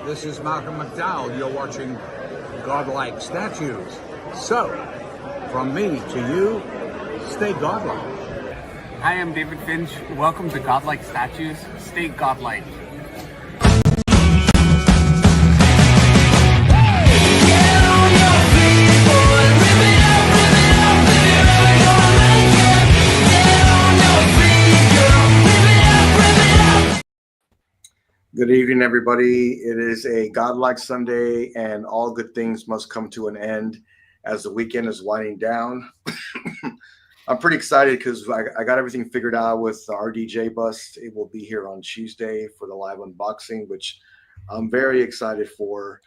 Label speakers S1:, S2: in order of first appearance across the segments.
S1: This is Malcolm McDowell. You're watching Godlike Statues. So, from me to you, stay godlike.
S2: Hi, I'm David Finch. Welcome to Godlike Statues. Stay godlike.
S3: Good evening, everybody. It is a Godlike Sunday, and all good things must come to an end as the weekend is winding down. I'm pretty excited because I got everything figured out with our DJ bus. It will be here on Tuesday for the live unboxing, which I'm very excited for.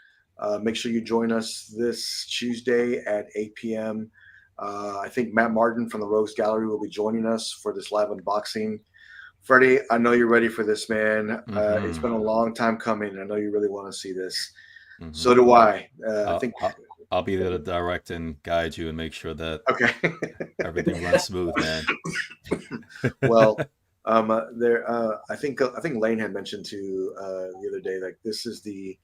S3: Make sure you join us this Tuesday at 8 p.m. I think Matt Martin from the Rogues Gallery will be joining us for this live unboxing. Freddie, I know you're ready for this, man. It's been a long time coming. I know you really want to see this. So do I. I think
S4: I'll be there to direct and guide you and make sure that everything runs smooth, man.
S3: Well, I think Lane had mentioned to the other day, like, this is the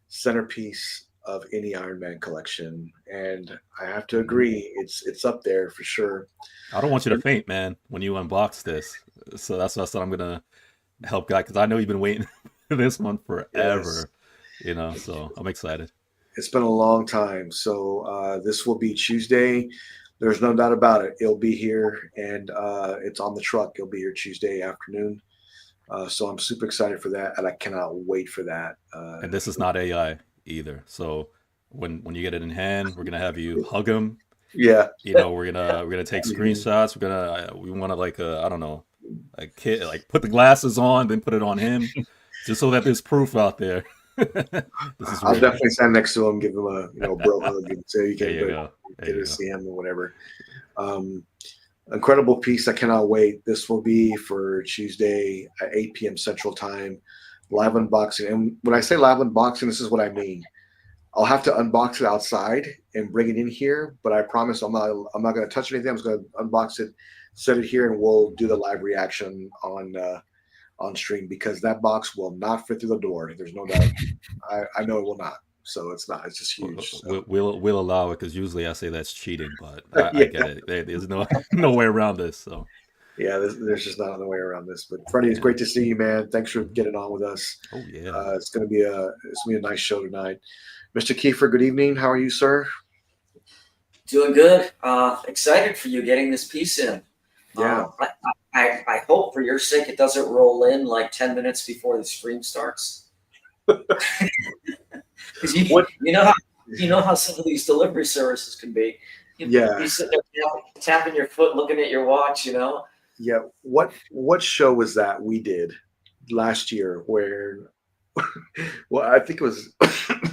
S3: centerpiece of any Iron Man collection, and I have to agree, it's up there for sure.
S4: I don't want you to faint, man, when you unbox this. So that's what I said. I'm gonna help guide, because I know you've been waiting for this one forever. Yes. So I'm excited.
S3: It's been a long time. So this will be Tuesday. There's no doubt about it. It'll be here, and it's on the truck. It'll be here Tuesday afternoon. So I'm super excited for that, and I cannot wait for that.
S4: And this is not AI either. So when you get it in hand, we're gonna have you hug him.
S3: Yeah.
S4: We're gonna take screenshots. We want to, like, I don't know, a kid, like, put the glasses on, then put it on him, just so that there's proof out there.
S3: I'll definitely stand next to him, give him a bro hug, and say you can get to see him or whatever. Incredible piece. I cannot wait. This will be for Tuesday at 8 p.m. Central Time, live unboxing. And when I say live unboxing, this is what I mean. I'll have to unbox it outside and bring it in here, but I promise I'm not going to touch anything. I'm just going to unbox it, set it here, and we'll do the live reaction on stream, because that box will not fit through the door. There's no doubt. I know it will not. So it's not. It's just huge. So.
S4: We'll allow it, because usually I say that's cheating, but I get it. There's no way around this. So
S3: yeah, there's just not another way around this. But Freddie, it's great to see you, man. Thanks for getting on with us.
S4: Oh yeah.
S3: It's gonna be a nice show tonight. Mr. Kiefer, good evening. How are you, sir?
S5: Doing good. Excited for you getting this piece in.
S3: Yeah.
S5: I hope, for your sake, it doesn't roll in like 10 minutes before the stream starts. Because you know how some of these delivery services can be. You're sitting there tapping your foot, looking at your watch.
S3: Yeah. What show was that we did last year where? Well, I think it was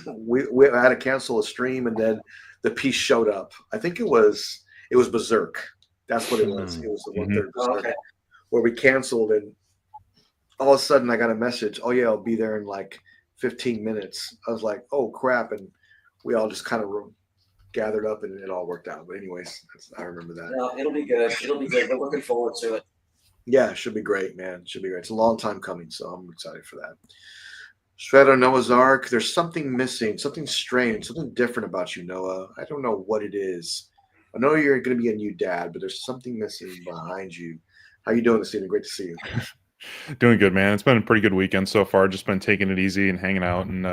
S3: we had to cancel a stream, and then the piece showed up. I think it was Berserk. That's what it was. It was the 1/3 where we canceled, and all of a sudden I got a message. Oh yeah, I'll be there in like 15 minutes. I was like, oh crap, and we all just kind of gathered up, and it all worked out. But anyways, I remember that.
S5: No, it'll be good. It'll be good. We're looking forward to it.
S3: Yeah, it should be great, man. It should be great. It's a long time coming, so I'm excited for that. Shredder, Noah's Ark, there's something missing, something strange, something different about you, Noah. I don't know what it is. I know you're going to be a new dad, but there's something missing behind you. How you doing this evening? Great to see you.
S6: Doing good, man. It's been a pretty good weekend so far. Just been taking it easy and hanging out. And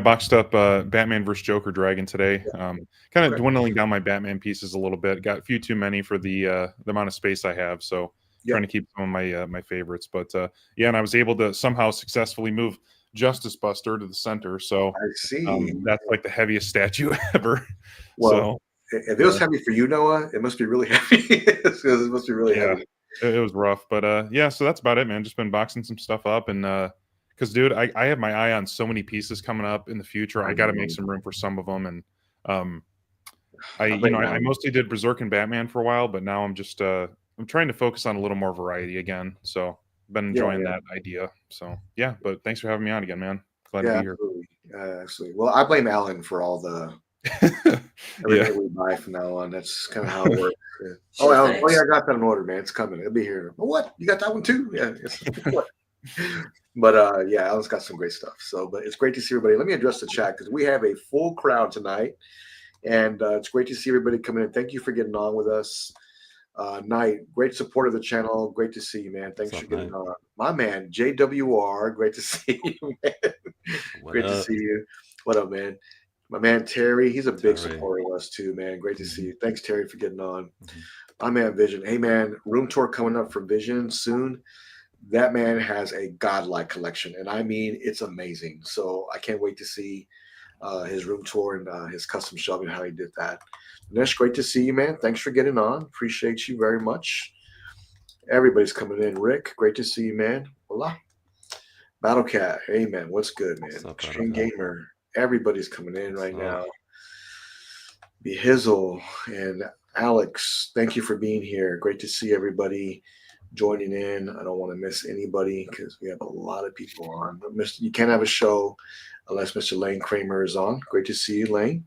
S6: boxed up Batman vs. Joker Dragon today. Kind of dwindling down my Batman pieces a little bit. Got a few too many for the amount of space I have. So trying to keep some of my favorites. But and I was able to somehow successfully move Justice Buster to the center. So
S3: I see.
S6: That's like the heaviest statue ever.
S3: Well, if it was heavy for you, Noah, it must be really heavy. It must be really heavy.
S6: It was rough, but so that's about it, man. Just been boxing some stuff up, and because, dude, I have my eye on so many pieces coming up in the future. I got to make some room for some of them, and I mostly did Berserk and Batman for a while, but now I'm just I'm trying to focus on a little more variety again. So been enjoying that idea. So yeah, but thanks for having me on again, man. Glad to be here.
S3: Absolutely. Well, I blame Alan for all the everything we buy from now on. That's kind of how it works. Yeah. Alan, I got that in order, man. It's coming. It'll be here. Oh, what? You got that one too? Yeah. But yeah, Alan's got some great stuff. So, but it's great to see everybody. Let me address the chat because we have a full crowd tonight, and it's great to see everybody coming in. Thank you for getting on with us. Knight, great support of the channel. Great to see you, man. Thanks for getting on. My man, JWR, great to see you, man. Great to see you. What up, man? My man Terry, he's a big supporter of us too, man. Great to see you. Thanks, Terry, for getting on. My man Vision. Hey, man, room tour coming up for Vision soon. That man has a godlike collection, and I mean, it's amazing. So I can't wait to see his room tour and his custom shelving, how he did that. Nish, great to see you, man. Thanks for getting on. Appreciate you very much. Everybody's coming in. Rick, great to see you, man. Hola. Battlecat, hey, man. What's good, man?
S4: What's up,
S3: Extreme
S4: Battlecat?
S3: Gamer. Everybody's coming in right now. Behizzle and Alex, thank you for being here. Great to see everybody joining in. I don't want to miss anybody because we have a lot of people on. But you can't have a show unless Mr. Lane Kramer is on. Great to see you, Lane.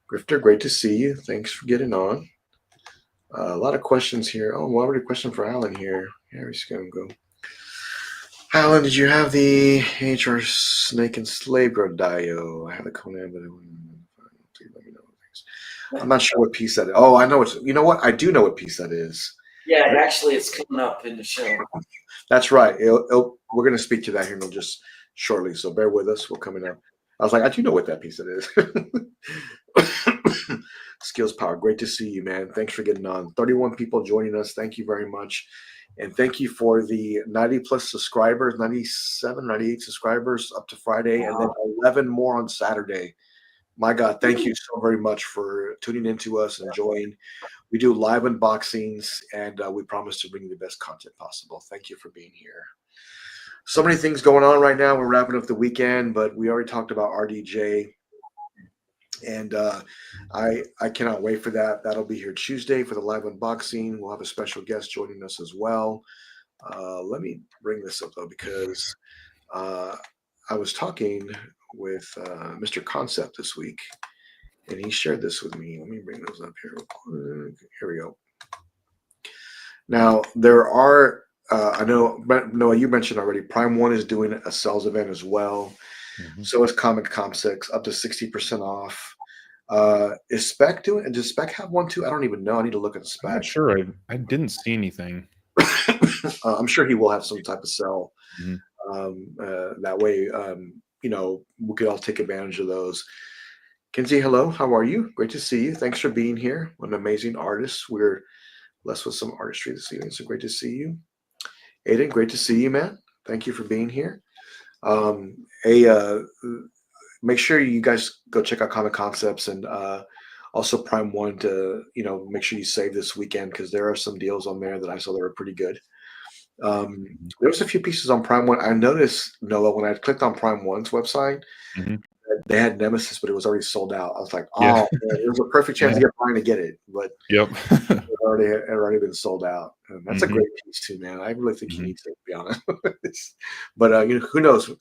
S3: Grifter, great to see you. Thanks for getting on. A lot of questions here. Oh, well, already a question for Alan here. Here he's going to go. Alan, did you have the ARH Snake and Slave Girl Dio? I have the Conan, but let me know. I'm not sure what piece that is. Oh, I know it's. You know what? I do know what piece that is.
S5: Yeah, actually, it's coming up in the show.
S3: That's right. We're going to speak to that here in just shortly. So bear with us. We're coming up. I was like, I do know what that piece it is. Skills Power. Great to see you, man. Thanks for getting on. 31 people joining us. Thank you very much. And thank you for the 90 plus subscribers, 97, 98 subscribers up to Friday, and then 11 more on Saturday. My God, thank you so very much for tuning into us and enjoying. We do live unboxings, and we promise to bring you the best content possible. Thank you for being here. So many things going on right now. We're wrapping up the weekend, but we already talked about RDJ. And I cannot wait for that. That'll be here Tuesday for the live unboxing. We'll have a special guest joining us as well. Let me bring this up, though, because I was talking with Mr. Concept this week, and he shared this with me. Let me bring those up here. Here we go. Now, there are, I know, Noah, you mentioned already, Prime 1 is doing a sales event as well. Mm-hmm. So is Comic Com 6, up to 60% off. Is Spec doing it? Does Spec have one too? I don't even know. I need to look at the Spec.
S6: I'm not sure. I didn't see anything.
S3: I'm sure he will have some type of sell.
S6: Mm-hmm.
S3: That way, you know, we could all take advantage of those. Kenzie, hello. How are you? Great to see you. Thanks for being here. What an amazing artist. We're blessed with some artistry this evening, so great to see you. Aiden, great to see you, man. Thank you for being here. Make sure you guys go check out Comic Concepts and also Prime 1 to, you know, make sure you save this weekend because there are some deals on there that I saw that were pretty good. There was a few pieces on Prime 1. I noticed, Noah, when I clicked on Prime 1's website, mm-hmm. they had Nemesis, but it was already sold out. I was like, oh, man, it was a perfect chance to get mine to get it. But
S6: yep.
S3: it had already been sold out. And that's mm-hmm. a great piece too, man. I really think he needs it, to be honest. But you know, who knows?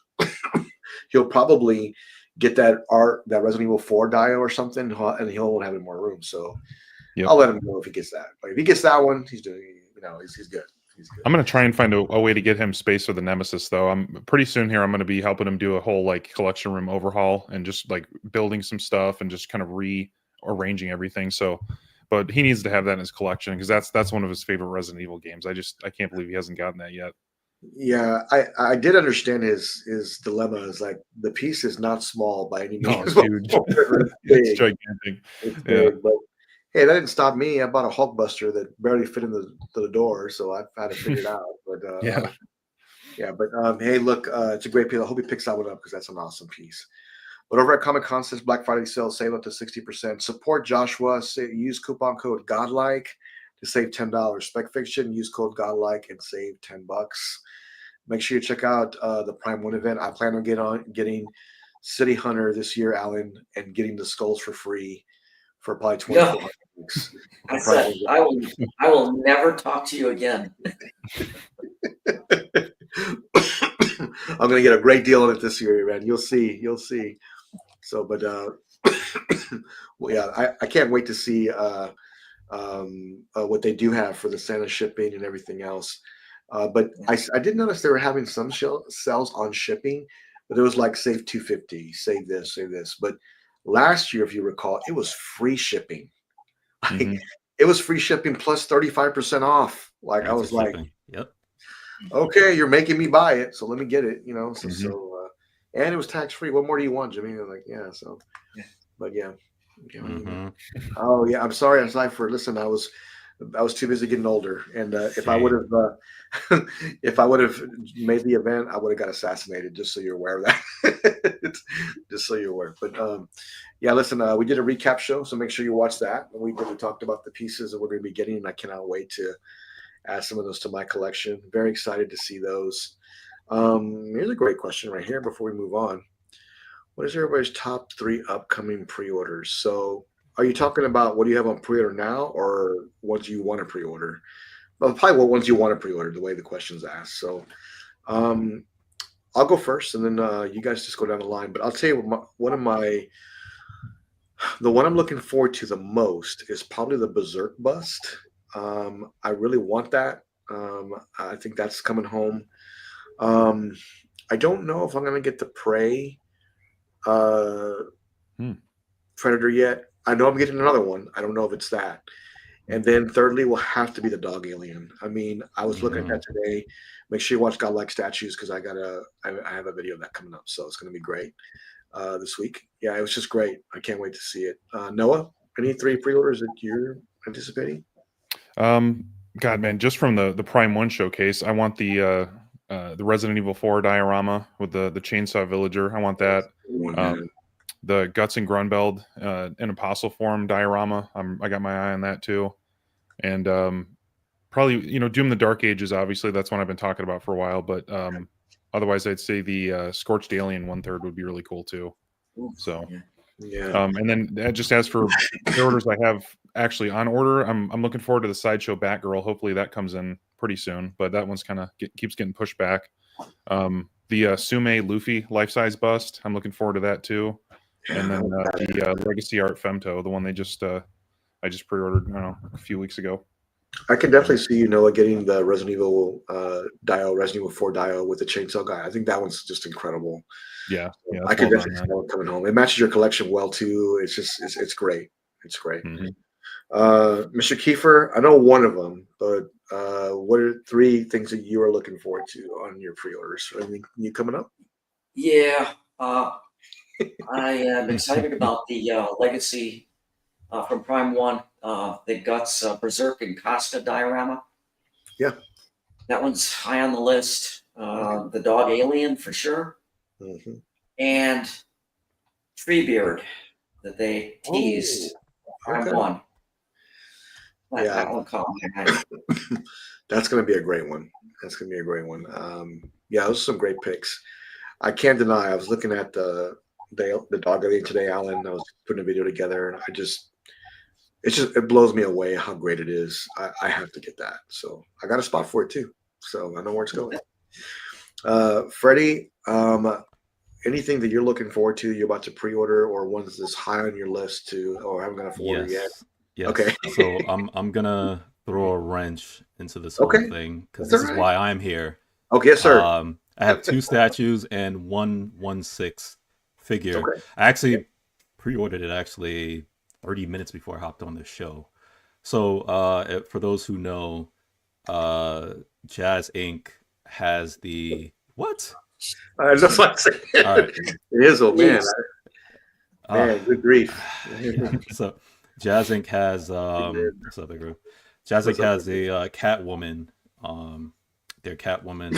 S3: He'll probably get that Resident Evil 4 Dio or something, and he'll have more room. So I'll let him know if he gets that. But if he gets that one, he's doing. You know, he's good.
S6: I'm going to try and find a way to get him space for the Nemesis, though. I'm pretty soon here. I'm going to be helping him do a whole like collection room overhaul and just like building some stuff and just kind of rearranging everything. So, but he needs to have that in his collection because that's one of his favorite Resident Evil games. I can't believe he hasn't gotten that yet.
S3: Yeah, I did understand his dilemma. Is like the piece is not small by any means.
S6: No, it's huge. It's gigantic.
S3: It's big, but hey, that didn't stop me. I bought a Hulkbuster that barely fit in the door, so I had to figure it out. But hey, look, it's a great piece. I hope he picks that one up because that's an awesome piece. But over at Comic Con says Black Friday sale, save up to 60%. Support Joshua. Use coupon code Godlike to save $10. Spec Fiction, use code Godlike and save $10. Make sure you check out the Prime 1 event. I plan on getting City Hunter this year, Alan, and getting the skulls for free for probably 24 weeks.
S5: I said, I will never talk to you again.
S3: I'm going to get a great deal on it this year, man. You'll see. So, but well, yeah, I can't wait to see what they do have for the Santa shipping and everything else. But I did notice they were having some sales on shipping, but it was like save $250, save this. But last year, if you recall, it was free shipping.
S6: Mhm.
S3: It was free shipping plus 35% off. Like I was like,
S4: shipping. Yep.
S3: okay, you're making me buy it, so let me get it. So
S6: Mhm.
S3: and it was tax free. What more do you want, Jimmy? I'm like, yeah. So,
S5: Yeah.
S3: but yeah.
S4: Mm-hmm.
S3: Oh yeah, I'm sorry. Listen, I was too busy getting older, and if I would have if I would have made the event, I would have got assassinated. Just so you're aware of that. Just so you're aware. But yeah, listen, we did a recap show, so make sure you watch that. We talked about the pieces that we're going to be getting, and I cannot wait to add some of those to my collection. Very excited to see those. Here's a great question right here before we move on. What is everybody's top 3 upcoming pre-orders? So are you talking about what do you have on pre-order now or ones you want to pre-order? Well, probably what ones you want to pre-order, the way the question's asked. So I'll go first and then you guys just go down the line. But I'll tell you the one I'm looking forward to the most is probably the Berserk bust. I really want that. I think that's coming home. I don't know if I'm going to get the Prey Predator yet. I know I'm getting another one. I don't know if it's that. And then thirdly will have to be the dog alien. I mean, I was looking at that today. Make sure you watch Godlike Statues because I have a video of that coming up. So it's going to be great this week. Yeah, it was just great. I can't wait to see it. Noah, any 3 pre-orders that you're anticipating?
S6: God, man, just from the Prime 1 showcase, I want the Resident Evil 4 diorama with the chainsaw villager. I want that. The Guts and Grunbeld in apostle form diorama. I got my eye on that too. And probably, Doom the Dark Ages, obviously, that's one I've been talking about for a while. But otherwise, I'd say the Scorched Alien 1/3 would be really cool too. So,
S3: yeah.
S6: And then just as for the orders I have actually on order, I'm looking forward to the Sideshow Batgirl. Hopefully that comes in pretty soon, but that one's kind of keeps getting pushed back. The Sume Luffy life-size bust, I'm looking forward to that too. And then the Legacy Art Femto, the one I just pre-ordered, a few weeks ago.
S3: I can definitely see Noah getting the Resident Evil Resident Evil 4 Dio with the chainsaw guy. I think that one's just incredible.
S6: Yeah,
S3: I could definitely see that one coming home. It matches your collection well too. It's just it's great. It's great.
S6: Mm-hmm.
S3: Mr. Kiefer, I know one of them, but what are 3 things that you are looking forward to on your pre-orders? Anything new coming up?
S5: Yeah, I am excited about the Legacy from Prime 1, the Guts Berserk and Costa diorama.
S3: Yeah.
S5: That one's high on the list. The Dog Alien for sure.
S3: Mm-hmm.
S5: And Treebeard that they teased. Prime 1. That one caught my eye.
S3: That's going to be a great one. Yeah, those are some great picks. I can't deny. I was looking at the dog alien today, Alan. I was putting a video together, and it blows me away how great it is. I have to get that. So I got a spot for it too. So I know where it's going. Freddie, anything that you're looking forward to, you're about to pre-order, or ones that's high on your list to, or haven't got to order yet?
S4: Yes.
S3: Okay.
S4: So I'm gonna throw a wrench into this whole thing because this is why I'm here.
S3: Okay, yes, sir.
S4: I have 2 statues and 1/1/6 figure.
S3: Okay.
S4: I actually pre-ordered it 30 minutes before I hopped on this show. So for those who know, Jazz Inc. has the what?
S3: I just like to say it.
S4: All right.
S3: It is, oh man. Man, good grief.
S4: So Jazz Inc. has what's up, big group? Jazz Inc. has a Catwoman, their Catwoman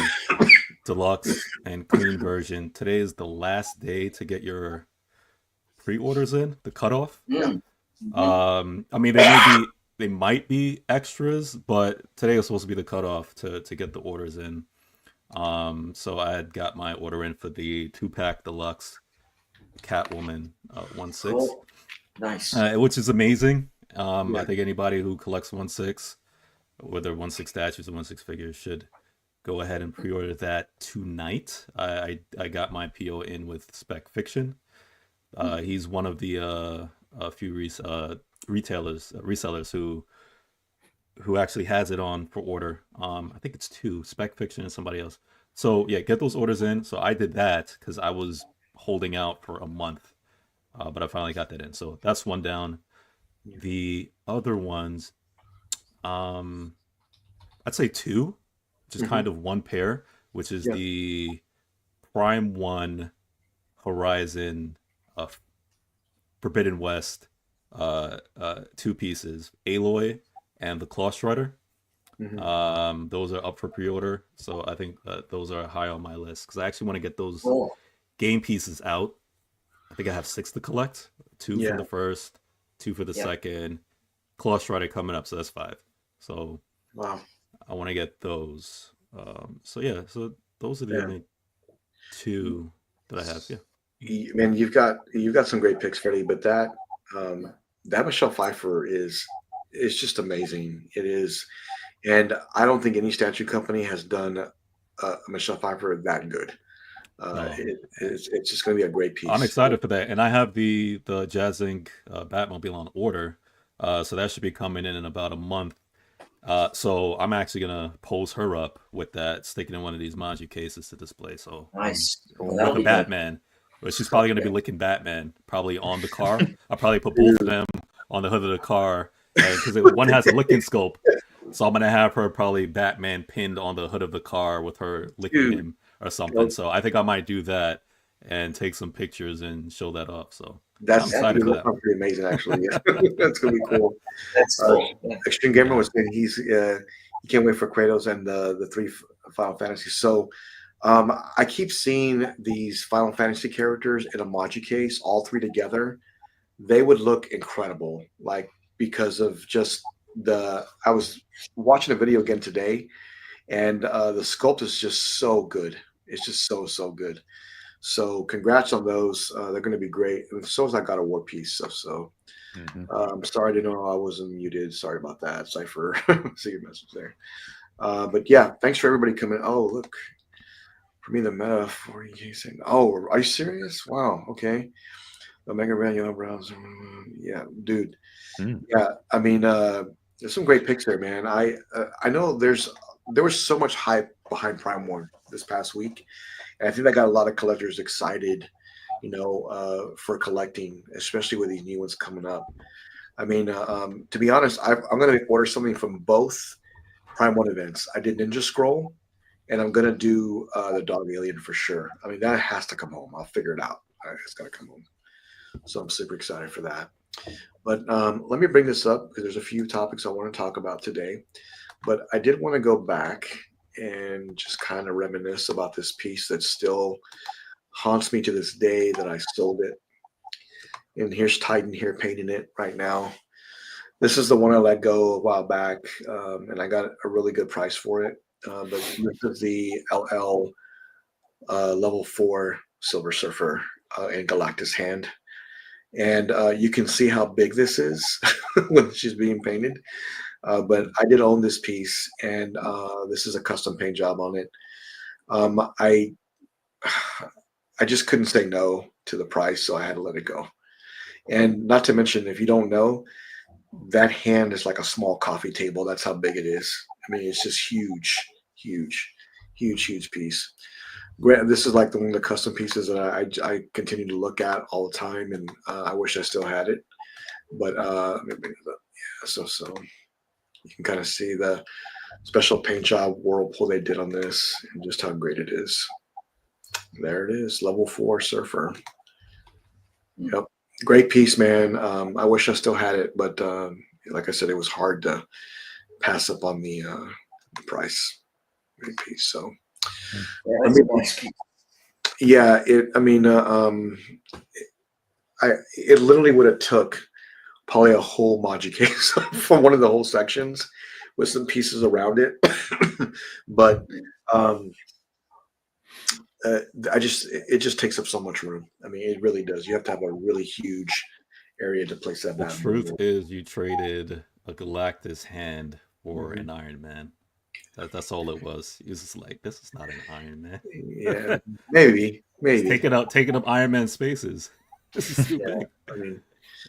S4: deluxe and clean version. Today is the last day to get your pre-orders in, the cutoff. I mean they might be extras, but today was supposed to be the cutoff to get the orders in. So I had got my order in for the 2-pack deluxe Catwoman 1/6.
S5: Cool. Nice.
S4: Which is amazing. I think anybody who collects 1/6, whether 1/6 statues or 1/6 figures, should go ahead and pre-order that tonight. I got my PO in with Spec Fiction. He's one of the few resellers who who actually has it on for order. I think it's two, Spec Fiction and somebody else. So yeah, get those orders in. So I did that because I was holding out for a month, but I finally got that in. So that's one down. The other ones, I'd say two, just kind of one pair, which is
S3: Yeah.
S4: the Prime One Horizon Forbidden West two pieces, Aloy and the Claw Shredder. Those are up for pre-order, so I think those are high on my list because I actually want to get those
S5: Cool.
S4: game pieces out. I think I have 6 to collect, 2
S3: Yeah.
S4: for the first, 2 for the
S5: Yeah.
S4: second. Claw Shredder coming up, so that's 5. So
S3: Wow.
S4: I want to get those. So yeah, so those are the
S3: Yeah.
S4: only 2 that I have. Yeah.
S3: Man, you've got some great picks, Freddie, but that Michelle Pfeiffer is just amazing. It is, and I don't think any statue company has done a Michelle Pfeiffer that good.
S4: No.
S3: It's just going to be a great piece.
S4: I'm excited for that, and I have the Jazz Inc. Batmobile on order, so that should be coming in about a month. So I'm actually gonna pose her up with that, sticking in one of these Manji cases to display. So
S5: Nice. Well,
S4: with
S5: that'll
S4: a
S5: be good.
S4: Batman, but she's probably gonna be licking Batman, probably on the car. I'll probably put both of them on the hood of the car, because one has a licking scope. So I'm gonna have her probably Batman pinned on the hood of the car with her licking
S3: Dude.
S4: him or something. So I think I might do that and take some pictures and show that off. So
S3: That's
S4: I'm excited for that.
S3: pretty amazing, actually. Yeah. That's going to be cool.
S5: That's cool. Yeah.
S3: Extreme Gamer
S4: Yeah.
S3: was saying he can't wait for Kratos and the 3 Final Fantasy. So I keep seeing these Final Fantasy characters in a Maji case, all 3 together. They would look incredible, like because of just I was watching a video again today, and the sculpt is just so good. It's just so good. So congrats on those. They're going to be great. And so is that God of War piece stuff. So sorry, I didn't know I wasn't muted. Sorry about that, Cypher. See your message there. But yeah, thanks for everybody coming. Oh, look. For me, the meta 40K saying, oh, are you serious? Wow. Okay. Omega Red, Yellow Browns. Yeah, dude. Yeah, I mean, there's some great picks there, man. I know there was so much hype behind Prime One this past week, and I think that got a lot of collectors excited, for collecting, especially with these new ones coming up. I mean, to be honest, I'm going to order something from both Prime One events. I did Ninja Scroll, and I'm going to do the Dog Alien for sure. I mean, that has to come home. I'll figure it out. It's got to come home. So I'm super excited for that. But let me bring this up because there's a few topics I want to talk about today. But I did want to go back and just kind of reminisce about this piece that still haunts me to this day that I sold it. And here's Titan here painting it right now. This is the one I let go a while back, and I got a really good price for it. But this is the LL level 4 Silver Surfer in Galactus hand. And you can see how big this is when she's being painted. But I did own this piece, and this is a custom paint job on it. I just couldn't say no to the price, so I had to let it go. And not to mention, if you don't know, that hand is like a small coffee table. That's how big it is. I mean, it's just huge piece. This is like one of the custom pieces that I continue to look at all the time, and I wish I still had it. But so you can kind of see the special paint job whirlpool they did on this, and just how great it is. There it is, level 4 Surfer. Yep, great piece, man. I wish I still had it, but like I said, it was hard to pass up on the price. Great piece. So.
S5: Yeah, that's a nice piece.
S3: Yeah, it literally would have took probably a whole Maji case from one of the whole sections with some pieces around it. But it just takes up so much room. I mean, it really does. You have to have a really huge area to place that.
S4: The truth is, you traded a Galactus hand for an Iron Man. That's all it was. He was just like, this is not an Iron Man.
S3: Yeah, maybe.
S4: It's taking up Iron Man spaces. This is too big.
S3: I mean,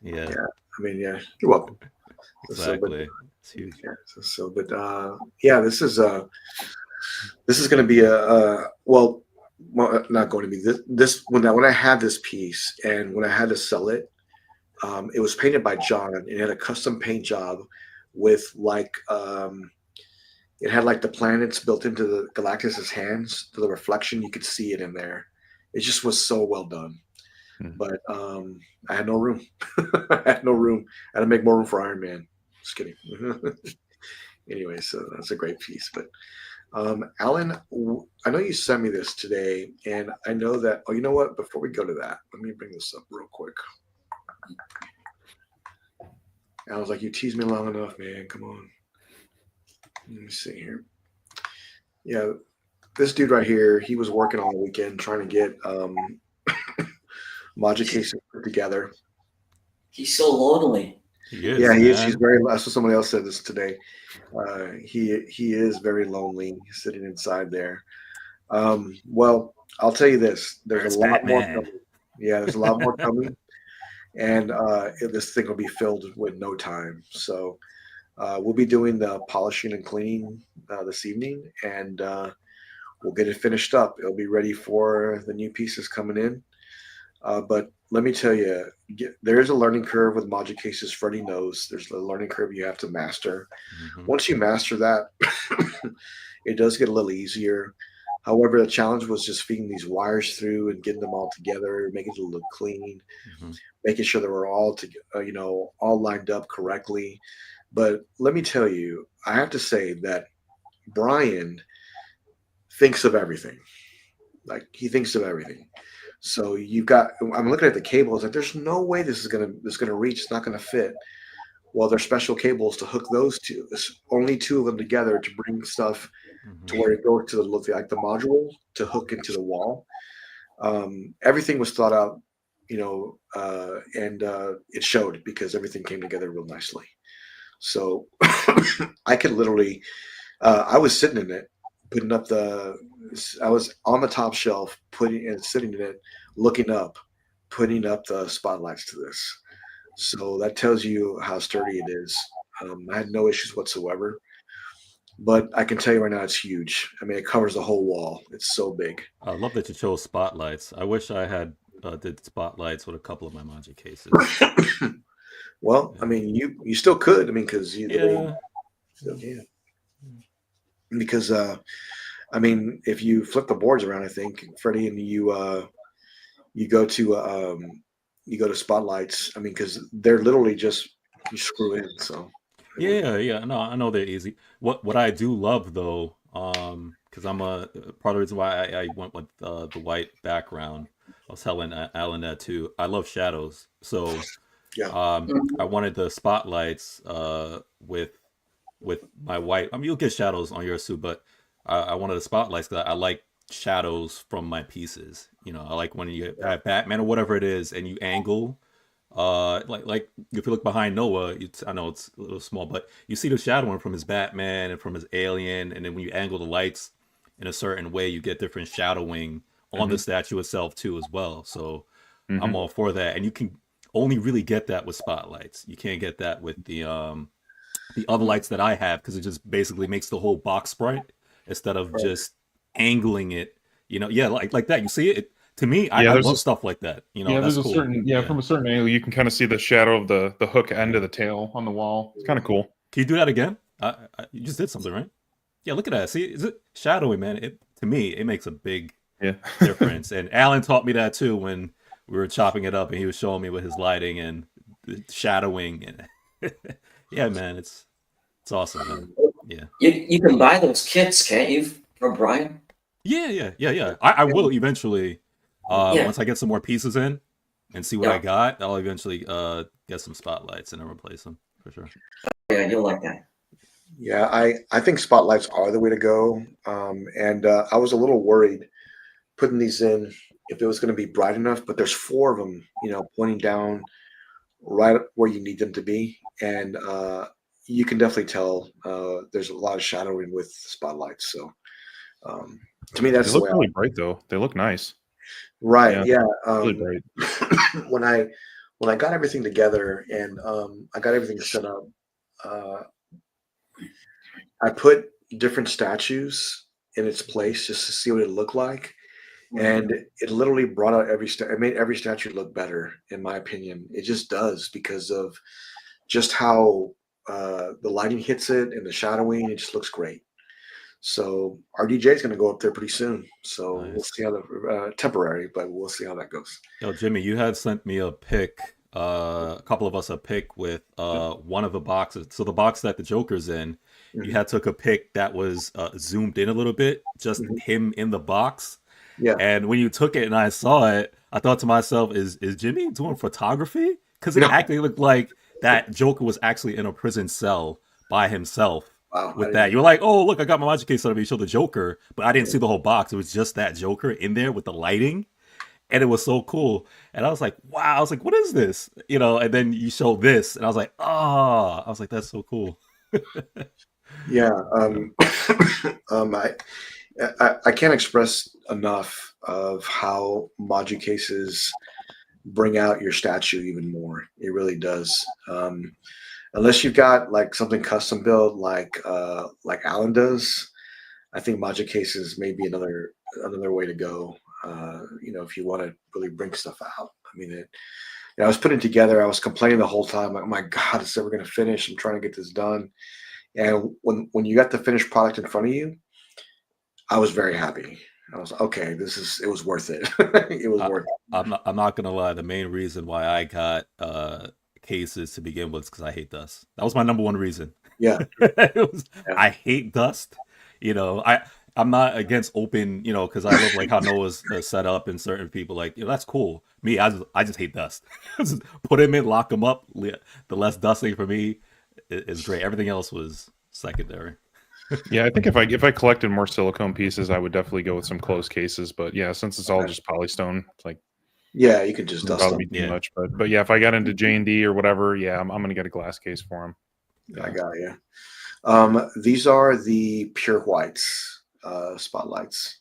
S4: yeah.
S3: I mean, yeah. You're welcome.
S4: Exactly. It's huge.
S3: Yeah. But yeah, this is going to be well, not going to be this when I had this piece and when I had to sell it, it was painted by John and it had a custom paint job with like it had like the planets built into the Galactus's hands, the reflection, you could see it in there. It just was so well done. But I had no room. I had no room. I had to make more room for Iron Man. Just kidding. Anyway, so that's a great piece. But Alan, I know you sent me this today, and I know that. Oh, you know what? Before we go to that, let me bring this up real quick. I was like, you teased me long enough, man. Come on. Let me see here. Yeah, this dude right here, he was working on the weekend trying to get Magic cases put together.
S5: He's so lonely.
S4: He is,
S3: yeah, he is.
S4: man.
S3: He's very. That's what somebody else said this today. He is very lonely sitting inside there. Well, I'll tell you this: there's a lot more coming. Yeah, there's a lot more coming, and this thing will be filled with no time. So we'll be doing the polishing and cleaning this evening, and we'll get it finished up. It'll be ready for the new pieces coming in. But let me tell you, there is a learning curve with Magic cases. Freddie knows there's a learning curve you have to master. Once you master that, it does get a little easier. However, the challenge was just feeding these wires through and getting them all together, making it look clean, making sure they were all all lined up correctly. But let me tell you, I have to say that Brian thinks of everything. Like he thinks of everything. So I'm looking at the cables, like there's no way this is gonna reach. It's not gonna fit. Well, there's special cables to hook those two. There's only two of them together to bring stuff to where it goes to the module to hook into the wall. Everything was thought out, and it showed because everything came together real nicely. So I could literally, I was sitting in it, I was on the top shelf, sitting in it, looking up, putting up the spotlights to this. So that tells you how sturdy it is. I had no issues whatsoever. But I can tell you right now, it's huge. I mean, it covers the whole wall. It's so big.
S4: I love that you chose spotlights. I wish I had did spotlights with a couple of my Magic cases.
S3: Well, I mean, you still could. I mean, because you still can. Because I mean, if you flip the boards around, I think Freddie and you go to spotlights. I mean, because they're literally just you screw in. So
S4: yeah. No, I know they're easy. What I do love though, because I'm part of the reason why I went with the white background. I was telling Alan that too. I love shadows, so
S3: yeah.
S4: I wanted the spotlights with my white. I mean, you'll get shadows on yours too, but I wanted the spotlights because I like shadows from my pieces. I like when you have Batman or whatever it is, and you angle. Like if you look behind Noah, I know it's a little small, but you see the shadowing from his Batman and from his alien, and then when you angle the lights in a certain way, you get different shadowing on the statue itself too as well. So I'm all for that, and you can only really get that with spotlights. You can't get that with the other lights that I have because it just basically makes the whole box bright instead of just angling it. Like that. You see it. To me, I love stuff like that.
S6: There's
S4: that's
S6: a
S4: cool.
S6: certain from a certain angle you can kind of see the shadow of the hook end of the tail on the wall. It's kind of cool.
S4: Can you do that again? You just did something, right? Yeah, look at that. See, is it shadowy, man? To me, it makes a big difference. And Alan taught me that too when we were chopping it up, and he was showing me with his lighting and the shadowing. And yeah, man, it's awesome, man. Yeah.
S5: You can buy those kits, can't you, from Brian?
S4: Yeah. I will eventually. Once I get some more pieces in and see what I got, I'll eventually get some spotlights and then replace them for sure.
S5: Yeah, you'll like that.
S3: Yeah, I think spotlights are the way to go. And I was a little worried putting these in if it was going to be bright enough, but there's 4 of them, pointing down right where you need them to be. And you can definitely tell there's a lot of shadowing with spotlights. So to me, that's
S6: they look really bright though. They look nice.
S3: Right. Yeah.
S6: Really bright.
S3: when I got everything together and I got everything set up, I put different statues in its place just to see what it looked like, and it literally brought out it made every statue look better, in my opinion. It just does because of just how the lighting hits it and the shadowing. It just looks great. So our DJ is going to go up there pretty soon. So we'll
S4: Nice.
S3: see how the temporary, but we'll see how that goes.
S4: Yo, Jimmy, you had sent me a pic, a couple of us a pic with one of the boxes. So the box that the Joker's in, you
S3: Mhm.
S4: had took a pic that was zoomed in a little bit, just
S3: Mhm.
S4: him in the box.
S3: Yeah.
S4: And when you took it and I saw it, I thought to myself, is Jimmy doing photography? Because it
S3: No.
S4: actually looked like that Joker was actually in a prison cell by himself.
S3: Wow.
S4: With that, you were like, "Oh, look, I got my magic case on me. Show the Joker," but I didn't
S3: Yeah.
S4: see the whole box. It was just that Joker in there with the lighting, and it was so cool. And I was like, "Wow!" I was like, "What is this?" You know. And then you show this, and I was like, "Oh!" I was like, "That's so cool."
S3: Yeah.
S4: Yeah.
S3: Um, I can't express enough of how Maju cases bring out your statue even more. It really does. Unless you've got like something custom built like Alan does, I think Maju cases may be another way to go. If you want to really bring stuff out. I mean, I was putting it together. I was complaining the whole time, like, "Oh my God, it's never going to finish. I'm trying to get this done." And when you got the finished product in front of you, I was very happy. I was okay. It was worth it. It was
S4: I,
S3: worth it.
S4: I'm not gonna lie. The main reason why I got cases to begin with is because I hate dust. That was my number one reason.
S3: Yeah,
S4: It was,
S3: yeah,
S4: I hate dust. I'm not against open. Because I love like how Noah's set up and certain people like that's cool. Me, I just hate dust. Just put him in, lock him up. The less dusting for me is great. Everything else was secondary.
S6: Yeah, I think if I collected more silicone pieces, I would definitely go with some closed cases. But yeah, since it's all just polystone, it's like
S3: yeah. You could just
S6: doesn't
S3: dust
S6: bother
S3: them.
S6: me too
S4: Yeah,
S6: much. But yeah, if I got into J&D or whatever, yeah, I'm gonna get a glass case for them.
S3: I
S4: yeah.
S3: got you. These are the pure whites spotlights.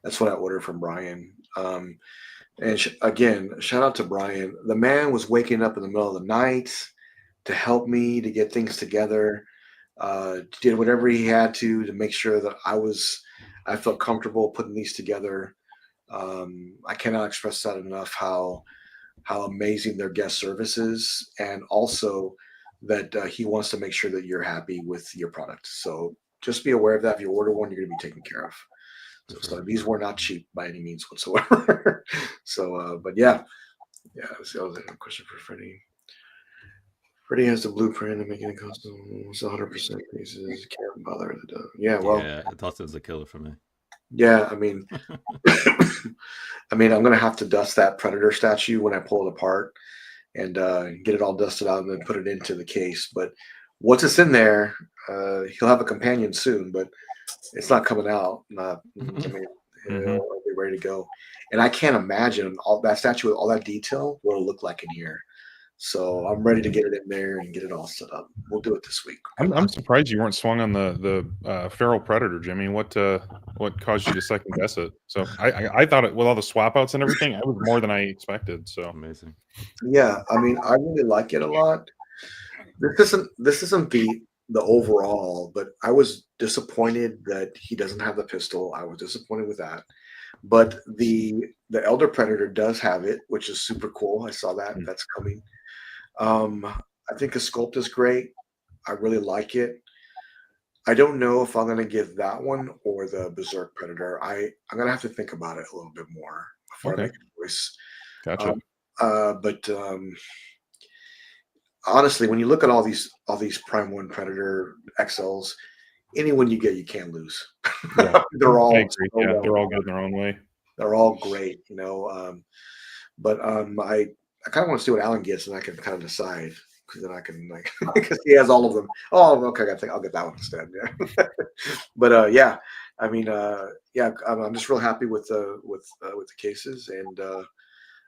S3: That's what I ordered from Brian. And again, shout out to Brian. The man was waking up in the middle of the night to help me to get things together. Did whatever he had to make sure that I felt comfortable putting these together. I cannot express that enough how amazing their guest service is, and also that he wants to make sure that you're happy with your product. So just be aware of that. If you order one, you're going to be taken care of.
S4: For
S3: So
S4: sure.
S3: these were not cheap by any means whatsoever. But yeah. So that was a question for Freddie. Freddie has the blueprint and making it custom. It's 100% pieces. Can't bother with it. Yeah, well,
S4: Yeah, Dustin's a killer for me.
S3: yeah. I mean, I'm gonna have to dust that Predator statue when I pull it apart and get it all dusted out and then put it into the case. But once it's in there, he'll have a companion soon, but it's not coming out.
S4: Hmm.
S3: It'll be ready to go. And I can't imagine all that statue with all that detail what it'll look like in here. So I'm ready to get it in there and get it all set up. We'll do it this week.
S6: I'm surprised you weren't swung on the feral predator, Jimmy. What caused you to second guess it? So I thought it with all the swap outs and everything, it was more than I expected. So
S4: Amazing.
S3: Yeah, I really like it a lot. This isn't the overall, but I was disappointed that he doesn't have the pistol. I was disappointed with that. But the Elder Predator does have it, which is super cool. I saw that.
S6: Mm.
S3: That's coming. I think the sculpt is great. I really like it. I don't know if I'm gonna give that one or the Berserk Predator. I'm gonna have to think about it a little bit more before I
S6: Okay,
S3: make a choice.
S6: gotcha.
S3: But honestly, when you look at all these Prime One Predator XLs, anyone you get, you can't lose.
S6: Yeah,
S3: They're
S6: I
S3: all
S6: agree.
S3: so
S6: Yeah,
S3: well
S6: they're all
S3: done.
S6: good in their own way.
S3: They're all great, But I kind of want to see what Alan gets, and I can kind of decide because then I can like because he has all of them. Oh, okay, I think I'll get that one instead. Yeah, but yeah, yeah, I'm just real happy with the cases, and I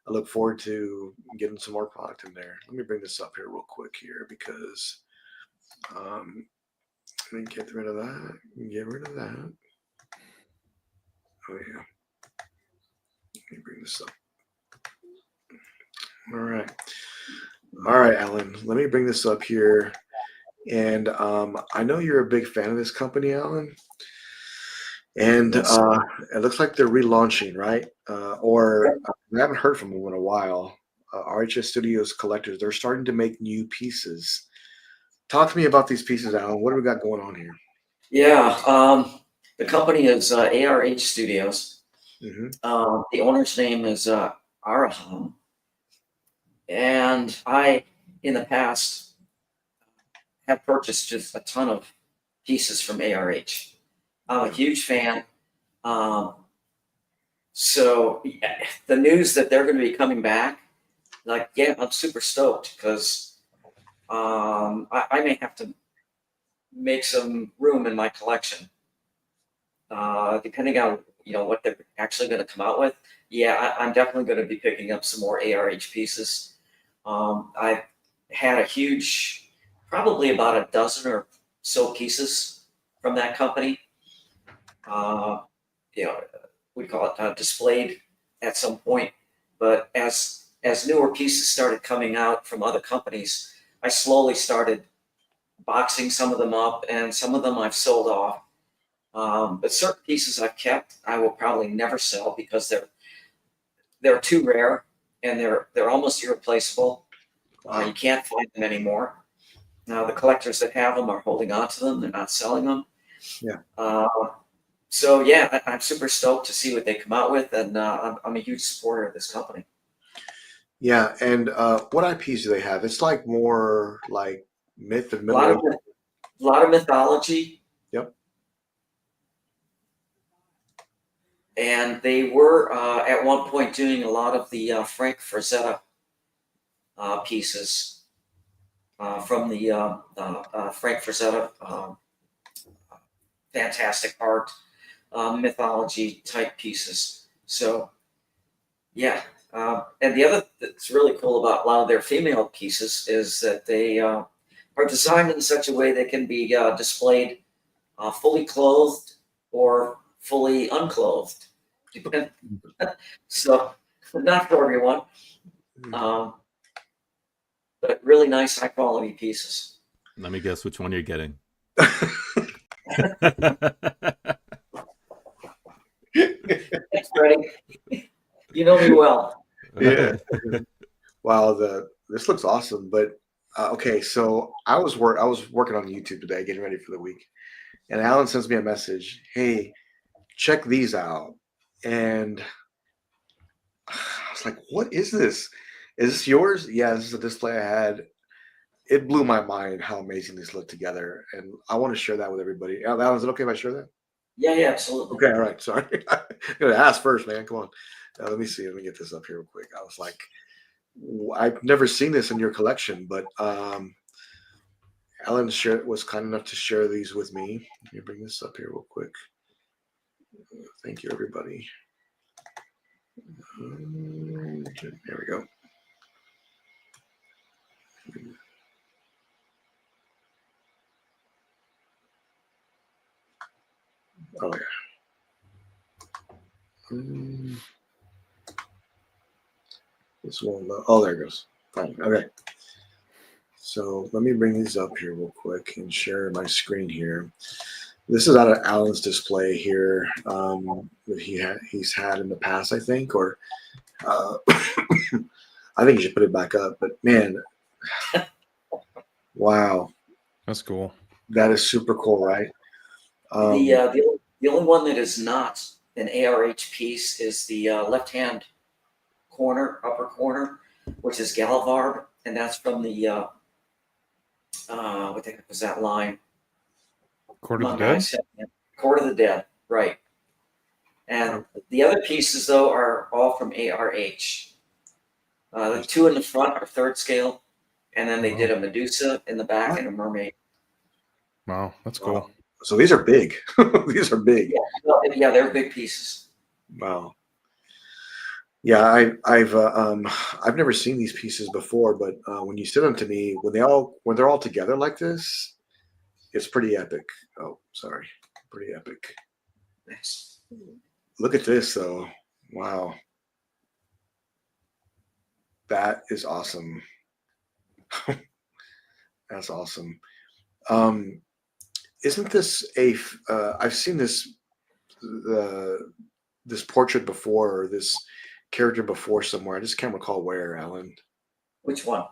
S3: look forward to getting some more product in there. Let me bring this up here real quick here because let me get rid of that. Get rid of that. Oh yeah, let me bring this up. All right. All right, Alan, let me bring this up here. And I know you're a big fan of this company, Alan. And
S5: Yes.
S3: it looks like they're relaunching, right? We haven't heard from them in a while. ARH Studios collectors, they're starting to make new pieces. Talk to me about these pieces, Alan. What do we got going on here?
S5: Yeah. The company is ARH Studios.
S3: Hmm.
S5: The owner's name is Araham. And I, in the past, have purchased just a ton of pieces from ARH. I'm a huge fan. Um, so yeah, the news that they're going to be coming back, like, yeah, I'm super stoked because I may have to make some room in my collection, depending on what they're actually going to come out with. Yeah, I'm definitely going to be picking up some more ARH pieces. I had a huge, probably about a dozen or so pieces from that company. Uh, you know, we call it displayed at some point. But as newer pieces started coming out from other companies, I slowly started boxing some of them up, and some of them I've sold off. But certain pieces I've kept, I will probably never sell because they're too rare and they're almost irreplaceable. You can't find them anymore. Now the collectors that have them are holding on to them; they're not selling them.
S3: Yeah.
S5: So yeah, I'm super stoked to see what they come out with, and I'm a huge supporter of this company.
S3: Yeah, and what IPs do they have? It's like more like myth and
S5: A lot
S3: middle.
S5: of a lot of mythology,
S3: Yep.
S5: and they were at one point doing a lot of the Frank Frazetta pieces from the Frank Frazetta fantastic art mythology type pieces. So yeah, and the other that's really cool about a lot of their female pieces is that they are designed in such a way they can be displayed fully clothed or fully unclothed. So not for everyone, um, but really nice, high quality pieces.
S4: Let me guess which one you're getting.
S5: Thanks, Freddie. You know me well.
S3: Yeah. Wow, this looks awesome. But okay, so I was working on YouTube today, getting ready for the week, and Alan sends me a message. Hey, check these out, and I was like, "What is this? Is this yours?" Yeah, this is a display I had. It blew my mind how amazing these look together, and I want to share that with everybody. Alan, is it okay if I share that?
S5: Yeah, absolutely.
S3: Okay, all right. Sorry, I gotta ask first, man. Come on. Let me see. Let me get this up here real quick. I was like, I've never seen this in your collection, but Alan was kind enough to share these with me. Let me bring this up here real quick. Thank you, everybody. There we go. Oh yeah. This one. Oh, there it goes. Fine. Okay. So let me bring these up here real quick and share my screen here. This is out of Alan's display here that he's had in the past, I think, or I think you should put it back up. But man, wow,
S6: That's cool.
S3: that is super cool, right?
S5: The only one that is not an ARH piece is the left hand corner, upper corner, which is Galavarb, and that's from the what the heck was that line?
S6: Court
S5: Come
S6: of
S5: on,
S6: the Dead?
S5: guys, Court of the Dead, right? And the other pieces though are all from ARH. The two in the front are third scale, and then they did a Medusa in the back and a mermaid.
S6: Wow, that's cool.
S3: Wow. So these are big. These are big.
S5: Yeah, they're big pieces.
S3: Wow. Yeah, I've never seen these pieces before, but when you send them to me, when they're all together like this, it's pretty epic. Oh, sorry, pretty epic.
S5: Nice.
S3: Look at this though. Wow, that is awesome. That's awesome. Isn't this a? I've seen this this portrait before, or this character before somewhere. I just can't recall where, Alan.
S5: Which one?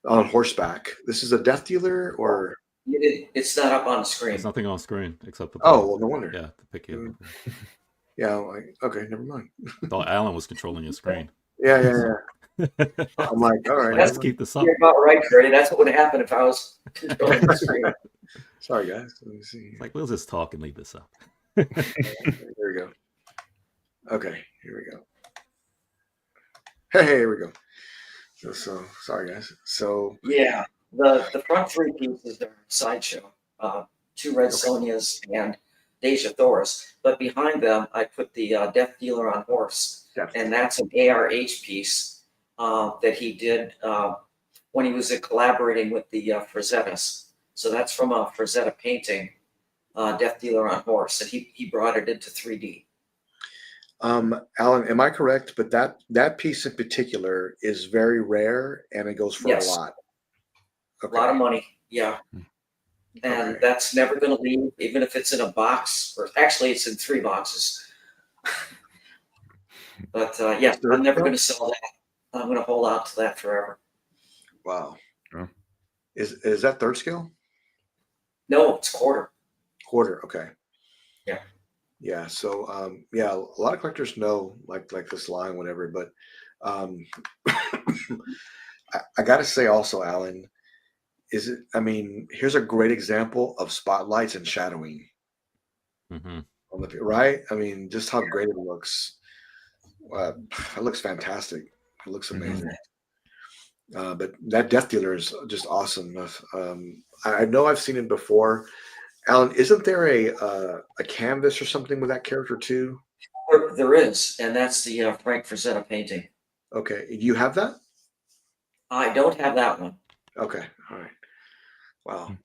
S3: On horseback. This is a death dealer, or
S5: It's not up on the screen.
S4: There's nothing on screen except the.
S3: Oh, well, no wonder.
S4: Yeah, the picky.
S3: Yeah. Okay, never mind.
S4: I thought Alan was controlling your screen.
S3: Yeah. I'm like, all right.
S4: Let's keep this up.
S5: You're about right, Gary. That's what would happen if I was controlling the screen.
S3: Sorry, guys. Let me see.
S4: It's like, we'll just talk and leave this up.
S3: There we go. Okay, here we go. Hey, here we go. So sorry, guys. So
S5: Yeah, the front three pieces are sideshow. Two Red Sonias and Deja Thoris. But behind them, I put the Death Dealer on horse. And that's an ARH piece that he did when he was collaborating with the Frazettas. So that's from a Frazetta painting, Death Dealer on horse, and he brought it into 3D.
S3: Alan, am I correct? But that piece in particular is very rare, and it goes for a lot.
S5: Okay. A lot of money, yeah. And that's never going to leave, even if it's in a box, or actually it's in 3 boxes. But yeah, I'm never going to sell that. I'm going to hold out to that forever.
S3: Wow. Yeah. Is that 3rd scale? No,
S5: it's quarter.
S3: Quarter, okay.
S5: Yeah.
S3: Yeah. So yeah, a lot of collectors know like this line, whatever. But I got to say also, Alan, here's a great example of spotlights and shadowing.
S4: Mm-hmm.
S3: Right? I mean, just how great it looks. It looks fantastic. It looks amazing. Mm-hmm. But that Death Dealer is just awesome. I know I've seen it before. Alan, isn't there a canvas or something with that character too?
S5: There is, and that's the Frank Frazetta painting.
S3: Okay. Do you have that?
S5: I don't have that one.
S3: Okay. All right. Wow.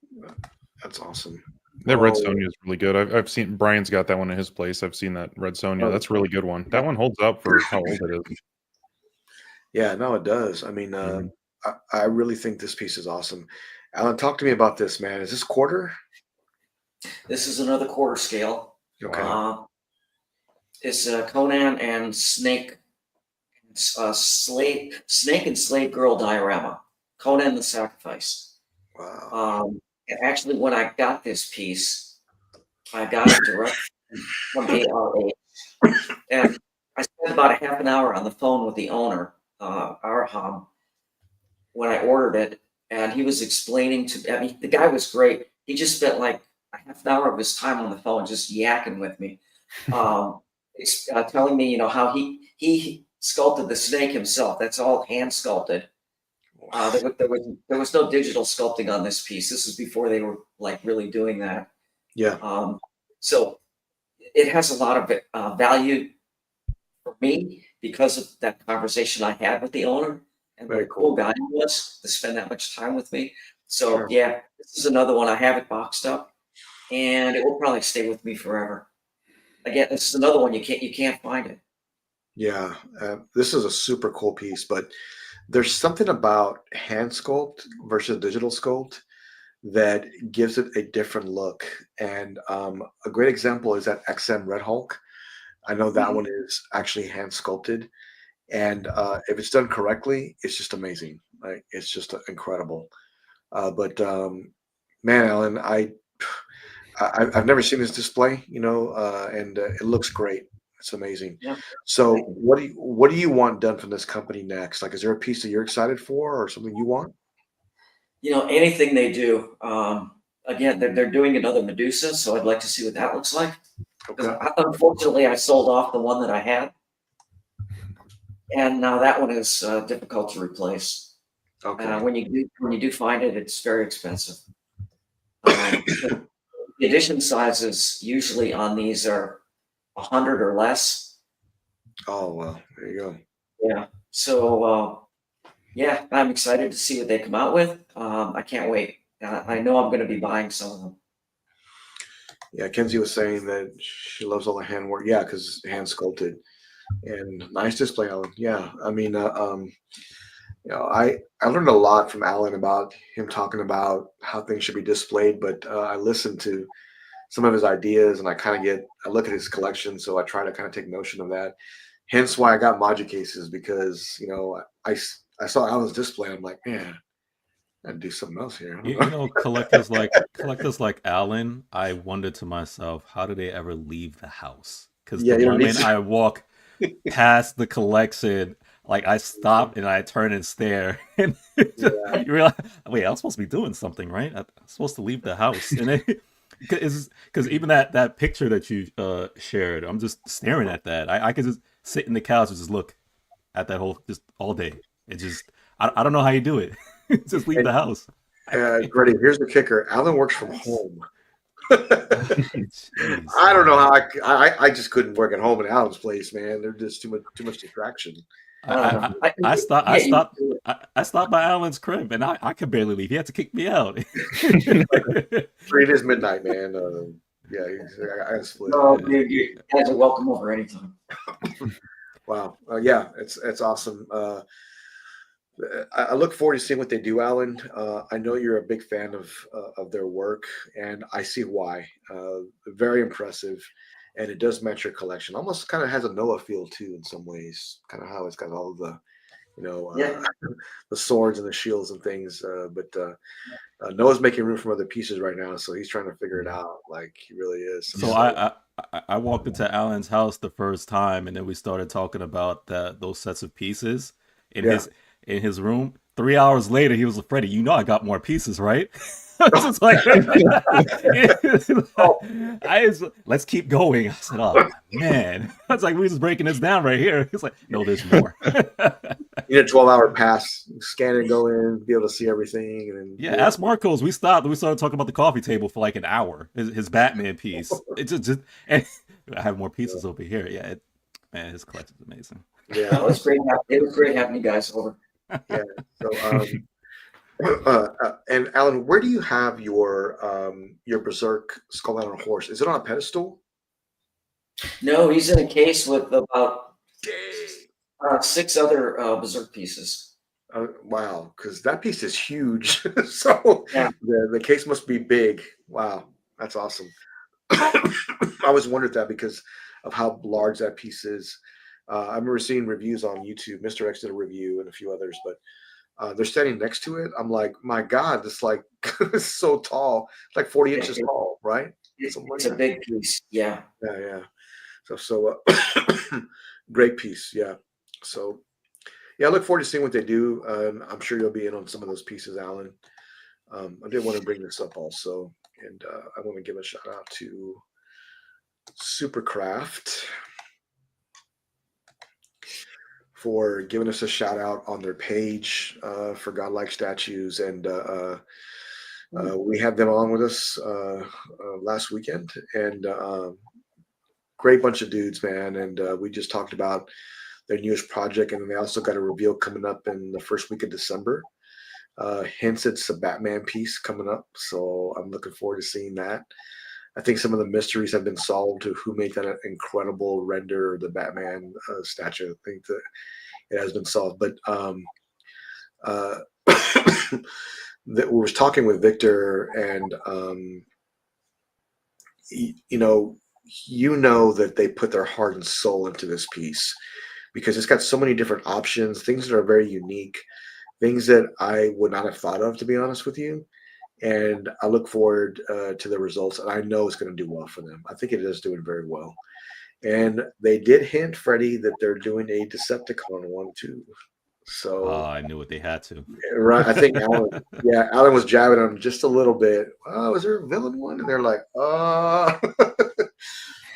S3: That's awesome.
S6: That Red Sonja is really good. I've seen Brian's got that one in his place. I've seen that Red Sonja. That's a really good one. That one holds up for how old it is.
S3: Yeah, no, it does. I mean, I really think this piece is awesome. Alan, talk to me about this, man. Is this quarter?
S5: This is another quarter scale.
S3: Okay.
S5: It's Conan and Snake and Slave Girl diorama. Conan the Sacrifice.
S3: Wow.
S5: Actually, when I got this piece, I got it direct from ARH. And I spent about a half an hour on the phone with the owner, Arham, when I ordered it. And he was explaining to me, the guy was great. He just spent like a half an hour of his time on the phone just yakking with me, telling me, how he sculpted the snake himself. That's all hand sculpted. There was no digital sculpting on this piece. This is before they were like really doing that.
S3: Yeah.
S5: So it has a lot of value for me because of that conversation I had with the owner and what a cool guy he was to spend that much time with me. So yeah, this is another one. I have it boxed up, and it will probably stay with me forever. Again, this is another one you can't find it.
S3: Yeah, this is a super cool piece, but there's something about hand sculpt versus digital sculpt that gives it a different look. And a great example is that XM Red Hulk. I know that one is actually hand sculpted. And if it's done correctly, it's just amazing. Right? It's just incredible. But man, Alan, I've never seen this display, and it looks great. It's amazing. Yeah. So what do you want done from this company next? Like, is there a piece that you're excited for or something you want?
S5: Anything they do. Again, they're doing another Medusa, so I'd like to see what that looks like. Okay. Unfortunately, I sold off the one that I had. And now that one is difficult to replace. Okay. When you do find it, it's very expensive. The edition sizes usually on these are 100 or less.
S3: Oh well, there you go.
S5: Yeah. So yeah, I'm excited to see what they come out with. I can't wait. I know I'm going to be buying some of them.
S3: Yeah, Kenzie was saying that she loves all the handwork. Yeah, because hand sculpted and nice display, Alan. Yeah, I mean, I learned a lot from Alan about him talking about how things should be displayed, but I listened to some of his ideas, and I look at his collection, so I try to kind of take notion of that. Hence why I got Maji cases, because I saw Alan's display. I'm like, man, I'd do something else here. I don't
S4: You
S3: know.
S4: know, collectors like Alan, I wonder to myself, how do they ever leave the house? Because
S3: Yeah,
S4: the
S3: you don't need
S4: moment
S3: to.
S4: I walk past the collection, like I stop and I turn and stare, and
S3: Yeah,
S4: you realize, wait, I'm supposed to be doing something, right? I'm supposed to leave the house, and then because even that picture that you shared, I'm just staring at that. I could just sit in the couch and just look at that whole just all day. It just I don't know how you do it. Just leave
S3: and
S4: the house.
S3: Grady, here's the kicker: Alan works from home.
S4: Jeez,
S3: I don't know
S4: man.
S3: how I just couldn't work at home in Alan's place, man. There's just too much distraction.
S5: I don't
S4: I,
S5: know.
S4: I, I stopped. I
S5: Yeah, you
S4: stopped. I stopped by Alan's crib, and I could barely leave. He had to kick me out.
S3: It is midnight, man. Yeah, I got to split.
S5: know, dude, you guys are welcome over anytime.
S3: Wow. Yeah, it's awesome. I look forward to seeing what they do, Alan. I know you're a big fan of their work, and I see why. Very impressive, and it does match your collection. Almost kind of has a Noah feel too, in some ways. Kind of how it's got all of the, you know,
S5: Yeah.
S3: the swords and the shields and things. But Noah's making room for other pieces right now, so he's trying to figure it out. Like he really is.
S4: So I walked into Alan's house the first time, and then we started talking about those sets of pieces in
S3: Yeah.
S4: his room. 3 hours later, he was like, Freddie, you know I got more pieces, right? I was just like, let's keep going. I said, oh man. I was like, we're just breaking this down right here. He's like, no, there's more.
S3: You need a 12-hour pass, scan and go in, be able to see everything, and then
S4: Yeah, ask Marcos. We stopped. We started talking about the coffee table for like an hour. His Batman piece. It just and I have more pieces over here. Yeah, man, his collection's amazing.
S3: yeah,
S5: No, it was great having you guys over.
S3: yeah. So, and Alan, where do you have your Berserk skull on a horse? Is it on a pedestal?
S5: No, he's in a case with about 6 other Berserk pieces.
S3: Wow, because that piece is huge. So
S5: Yeah.
S3: the case must be big. Wow, that's awesome. I always wondered that because of how large that piece is. I remember seeing reviews on YouTube. Mr. X did a review and a few others, but they're standing next to it. I'm like, my God, it's like it's so tall. It's like 40 inches tall, right?
S5: It's
S3: Something like
S5: a
S3: that.
S5: big piece. Yeah.
S3: Yeah. So great piece. Yeah. So yeah, I look forward to seeing what they do. I'm sure you'll be in on some of those pieces, Alan. I did want to bring this up also, and I want to give a shout out to SuperCraft for giving us a shout out on their page for Godlike statues, and we had them on with us last weekend, and great bunch of dudes, man. And we just talked about their newest project, and then they also got a reveal coming up in the first week of December. Hence, it's a Batman piece coming up, so I'm looking forward to seeing that. I think some of the mysteries have been solved to who made that incredible render of the Batman statue. I think that it has been solved, but that we was talking with Victor, and you know that they put their heart and soul into this piece because it's got so many different options, things that are very unique, things that I would not have thought of, to be honest with you. And I look forward to the results, and I know it's going to do well for them. I think it is doing very well. And they did hint, Freddie, that they're doing a Decepticon one too. So
S4: I knew it. They had to.
S3: right, I think Alan was jabbing them just a little bit. Oh, is there a villain one? And they're like,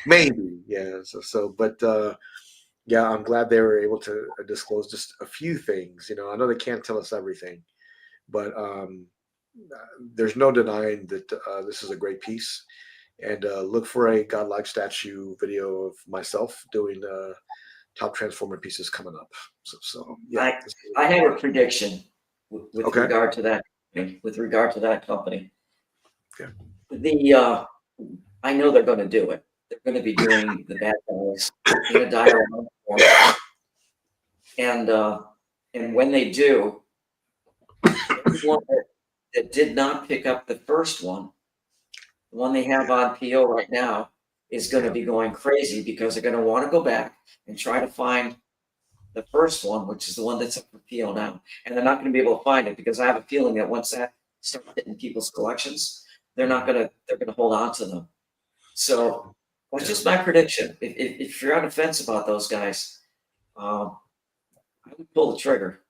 S3: maybe, yeah. But yeah, I'm glad they were able to disclose just a few things. I know they can't tell us everything, but there's no denying that this is a great piece. And look for a Godlike statue video of myself doing top Transformer pieces coming up. So yeah,
S5: I have a prediction with
S3: Okay.
S5: regard to that. With regard to that company,
S3: Yeah.
S5: I know they're going to do it. They're going to be doing the bad guys in a diorama form, and And when they do, everyone that did not pick up the first one, the one they have on PO right now, is going to be going crazy because they're going to want to go back and try to find the first one, which is the one that's up for PO now. And they're not going to be able to find it because I have a feeling that once that starts hitting people's collections, they're going to hold on to them. So that's just my prediction. If you're on the fence about those guys, I would pull the trigger.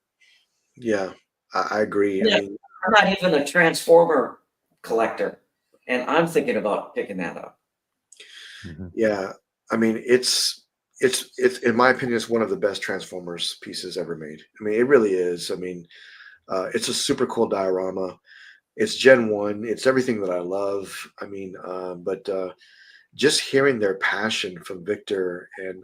S3: Yeah, I agree.
S5: Yeah,
S3: I mean,
S5: I'm not even a Transformer collector, and I'm thinking about picking that up.
S3: yeah, I mean, it's in my opinion, it's one of the best Transformers pieces ever made. I mean, it really is. I mean, it's a super cool diorama. It's Gen 1. It's everything that I love. I mean, but just hearing their passion from Victor and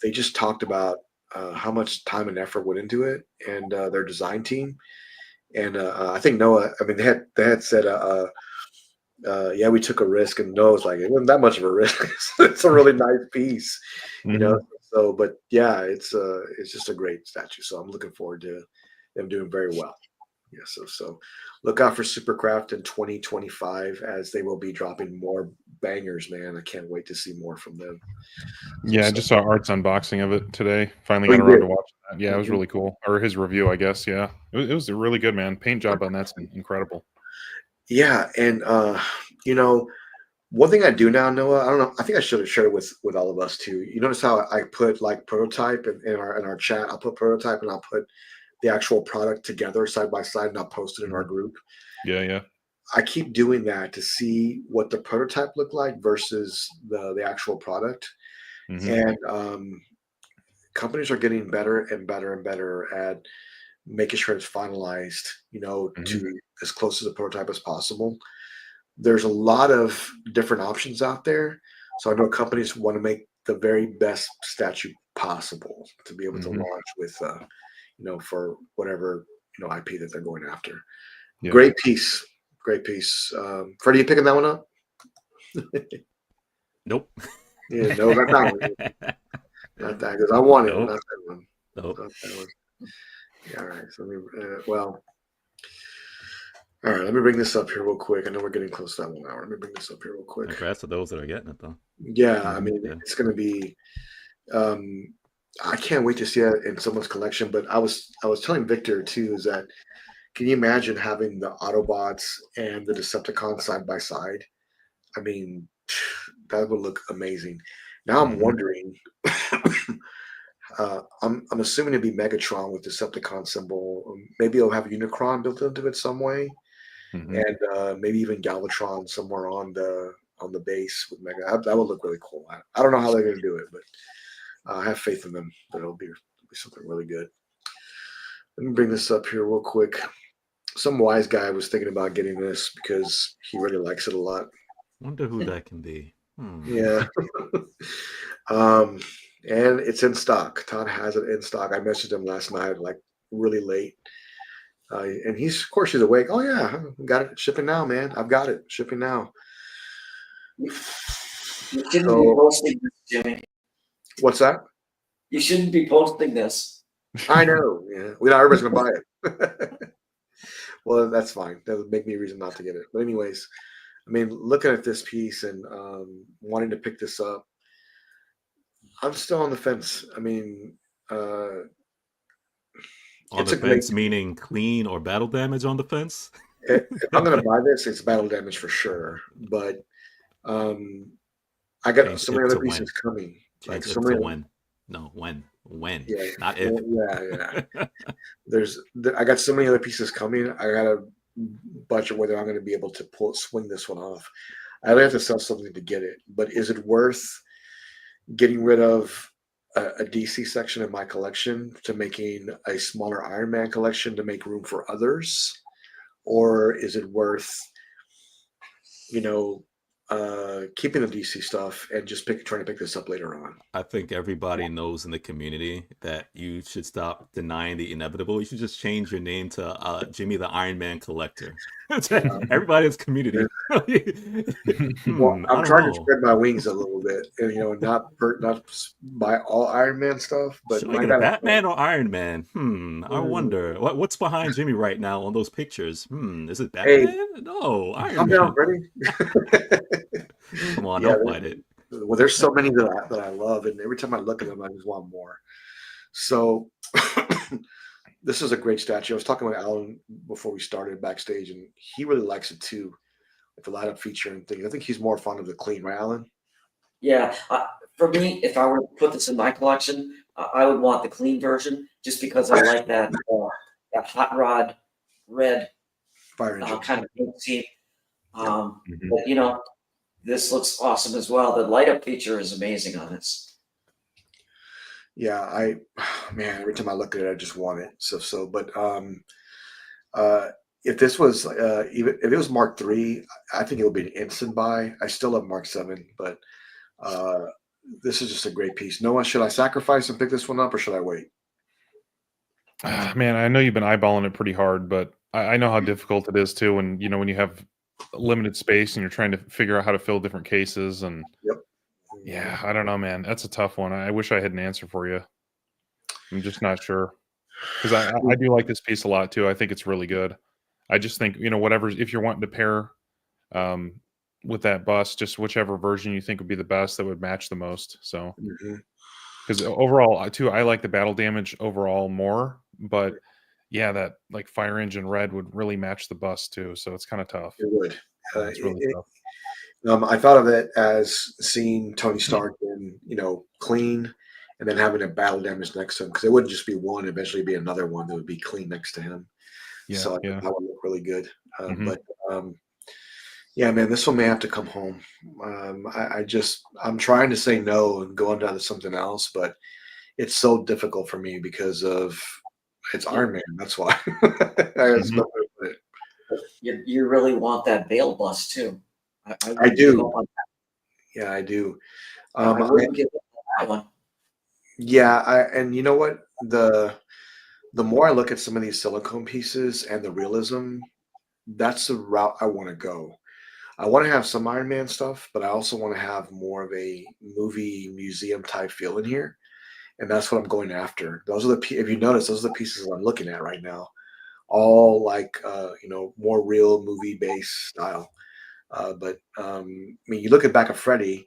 S3: they just talked about how much time and effort went into it and their design team. And I think Noah, I mean, they had said, yeah, we took a risk, and Noah's like, it wasn't that much of a risk. It's a really nice piece, you know. So, but yeah, it's just a great statue. So I'm looking forward to them doing very well. Yeah, so look out for SuperCraft in 2025 as they will be dropping more bangers, man. I can't wait to see more from them.
S6: Yeah, I just saw Art's unboxing of it today. Finally
S3: Oh,
S6: got
S3: you
S6: around
S3: did?
S6: to watching that. Yeah, it was really cool. Or his review, I guess. Yeah, it was really good, man. Paint job on that's incredible.
S3: Yeah, and you know, one thing I do now, Noah, I don't know, I think I should have shared it with all of us too. You notice how I put like prototype in our chat. I'll put prototype and I'll put the actual product together side by side and I'll post it in our group.
S6: Yeah.
S3: I keep doing that to see what the prototype looked like versus the actual product. And companies are getting better and better and better at making sure it's finalized, you know, to as close to the prototype as possible. There's a lot of different options out there. So I know companies want to make the very best statue possible to be able to launch with, you know, for whatever, you know, IP that they're going after. Yeah. Great piece. Great piece. Freddie, you picking that one up?
S4: Nope.
S3: Yeah, no, not that one. Not that, because I want it. Nope. Not that one.
S4: Nope.
S3: Not that one. Yeah, all right. So let me, well, all right. Let me bring this up here real quick. I know we're getting close to that 1 hour. Let me bring this up here real quick.
S4: Congrats to those that are getting it, though.
S3: Yeah, I mean, it's going to be. I can't wait to see it in someone's collection. But I was telling Victor too is that can you imagine having the Autobots and the Decepticons side by side? I mean, that would look amazing. Now I'm wondering. I'm assuming it'd be Megatron with Decepticon symbol. Maybe it'll have Unicron built into it some way, and maybe even Galvatron somewhere on the base with Mega. That would look really cool. I don't know how they're going to do it, but I have faith in them that it'll be something really good. Let me bring this up here real quick. Some wise guy was thinking about getting this because he really likes it a lot.
S4: Wonder who that can be.
S3: Yeah. And it's in stock. Todd has it in stock. I messaged him last night, like really late. And he's, of course, he's awake. Oh, yeah, got it shipping now, man. I've got it shipping now.
S5: You shouldn't be posting this, Jimmy.
S3: What's that?
S5: You shouldn't be posting this.
S3: I know. Yeah. We know everybody's going to buy it. Well, that's fine. That would make me a reason not to get it. But anyways, I mean, looking at this piece and wanting to pick this up, I'm still on the fence. I mean,
S4: on the fence meaning clean or battle damage on the fence?
S3: If I'm going to buy this, it's battle damage for sure. But I got so many other pieces coming.
S4: Like so many. When? No, when? Yeah, not if.
S3: Yeah. I got so many other pieces coming. I got to budget whether I'm going to be able to swing this one off. I have to sell something to get it. But is it worth getting rid of a DC section in my collection to making a smaller Iron Man collection to make room for others? Or is it worth, you know, keeping the DC stuff and just trying to pick this up later on?
S4: I think everybody knows in the community that you should stop denying the inevitable. You should just change your name to Jimmy the Iron Man Collector. Everybody's community.
S3: Well,
S4: I
S3: I'm
S4: don't
S3: trying to
S4: know.
S3: spread my wings a little bit, and not buy all Iron Man stuff, but
S4: Should I
S3: when I
S4: get a
S3: got a
S4: Batman or Iron Man? I
S3: mm,
S4: wonder. What's behind Jimmy right now on those pictures? Is it
S3: hey,
S4: Batman? No, Iron
S3: calm down,
S4: Man.
S3: Freddie.
S4: Come on,
S3: Yeah,
S4: don't fight it.
S3: well, there's so many that I love, and every time I look at them, I just want more. So this is a great statue. I was talking with Alan before we started backstage, and he really likes it too, with the light up feature and things. I think he's more fond of the clean, right, Alan?
S5: Yeah, for me, if I were to put this in my collection, I would want the clean version, just because I like that hot rod red
S3: Fire engine.
S5: kind of paint scheme.
S6: Mhm.
S5: But this looks awesome as well. The light up feature is amazing on this.
S3: Yeah, man, every time I look at it, I just want it. But if this was even if it was Mark III, I think it would be an instant buy. I still love Mark VII, but uh, this is just a great piece. Noah, should I sacrifice and pick this one up, or should I wait?
S6: Man, I know you've been eyeballing it pretty hard, but I know how difficult it is too. When when you have limited space and you're trying to figure out how to fill different cases, and
S3: Yep.
S6: yeah, I don't know, man. That's a tough one. I wish I had an answer for you. I'm just not sure because I do like this piece a lot too. I think it's really good. I just think whatever if you're wanting to pair um, with that bust, just whichever version you think would be the best that would match the most. So
S3: Mhm.
S6: because overall too, I like the battle damage overall more, but yeah, that like fire engine red would really match the bust too. So it's kind of tough.
S3: It would.
S6: It's really tough.
S3: I thought of it as seeing Tony Stark in, clean, and then having a battle damage next to him, because it wouldn't just be one; eventually be another one that would be clean next to him.
S6: Yeah,
S3: So I think
S6: yeah.
S3: that would look really good.
S6: Mhm.
S3: But yeah, man, this one may have to come home. I'm trying to say no and go on to something else, but it's so difficult for me because of it's Iron Man. That's why. There's
S6: Mhm.
S3: no way to put it.
S5: You really want that veil bust too. I
S3: I
S5: wouldn't give
S3: do.
S5: up on
S3: Yeah, I do.
S5: that. I
S3: I,
S5: wouldn't give up on that one.
S3: yeah, and you know what? The more I look at some of these silicone pieces and the realism, that's the route I want to go. I want to have some Iron Man stuff, but I also want to have more of a movie museum type feel in here, and that's what I'm going after. Those are if you notice, those are the pieces I'm looking at right now. All like more real movie based style. But I mean, you look at back of Freddy,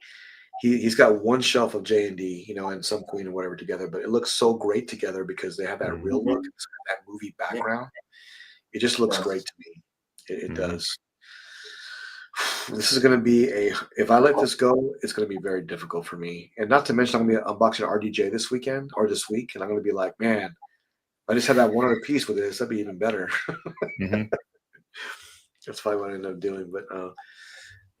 S3: he's got one shelf of J&D, and some Queen or whatever together, but it looks so great together because they have that
S6: Mhm.
S3: real look, it's got that movie
S5: Yeah,
S3: background. It just looks
S5: does.
S3: great to me. It
S6: Mhm.
S3: does. This is going to be if I let this go, it's going to be very difficult for me. And not to mention, I'm going to be unboxing RDJ this weekend or this week, and I'm going to be like, man, if I just had that one other piece with this, that'd be even better.
S6: Mhm.
S3: That's probably what I ended up doing. But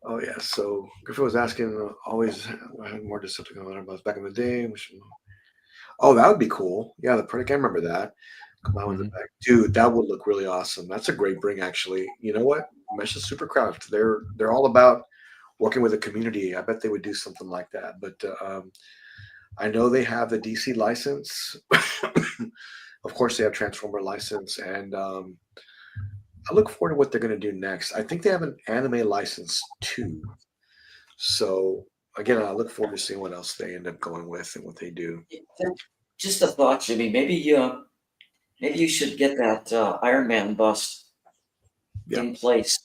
S3: oh yeah, so Griffin was asking, always I had more Decepticon about back in the day. Oh, that would be cool. Yeah, the Predicate, I remember that. Come on with the
S6: Mhm.
S3: back, dude. That would look really awesome. That's a great bring, actually. You know what? Mesh SuperCraft. They're all about working with the community. I bet they would do something like that. But I know they have the DC license. Of course, they have Transformer license, and I look forward to what they're going to do next. I think they have an anime license too. So again, I look forward to seeing what else they end up going with and what they do.
S5: Just a thought, Jimmy. Maybe you should get that Iron Man bust
S3: Yeah.
S5: in place